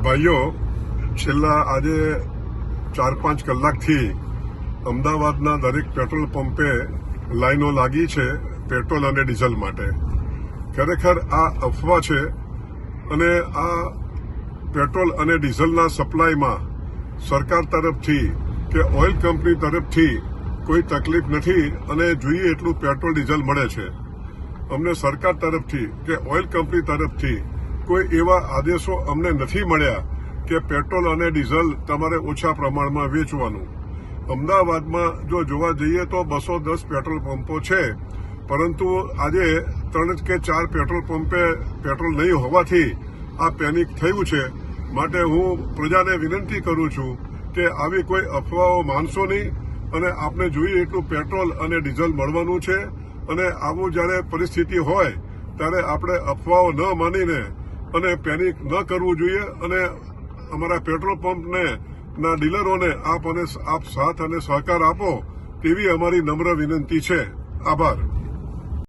ભાઈઓ, છેલ્લા આજે 4-5 કલાકથી અમદાવાદના દરેક પેટ્રોલ પંપે લાઈનો લાગી છે પેટ્રોલ અને ડીઝલ માટે. ખરેખર આ અફવા છે અને આ પેટ્રોલ અને ડીઝલના સપ્લાયમાં સરકાર તરફથી કે ઓઇલ કંપની તરફથી કોઈ તકલીફ નથી અને જોઈએ એટલું પેટ્રોલ ડીઝલ મળે છે. અમને સરકાર તરફથી કે ઓઇલ કંપની તરફથી કોઈ એવા આદેશો અમને નથી મળ્યા કે પેટ્રોલ અને ડીઝલ તમારે ઓછા પ્રમાણમાં વેચવાનું. અમદાવાદમાં જો જોવા જઈએ તો 210 પેટ્રોલ પંપો છે, પરંતુ આજે 3 કે 4 પેટ્રોલ પંપે પેટ્રોલ નહીં હોવાથી આ પેનિક થયું છે. માટે હું પ્રજાને વિનંતી કરું છું કે આવી કોઈ અફવાઓ માનશો નહીં અને આપને જોઈએ એટલું પેટ્રોલ અને ડીઝલ મળવાનું છે. અને આવું જ્યારે પરિસ્થિતિ હોય ત્યારે આપણે અફવાઓ ન માનીને અને પેનિક ન કરવું જોઈએ. અને અમારા પેટ્રોલ પંપને ના ડીલરોને આપ સાથ અને સહકાર આપો તેવી અમારી નમ્ર વિનંતી છે. આભાર.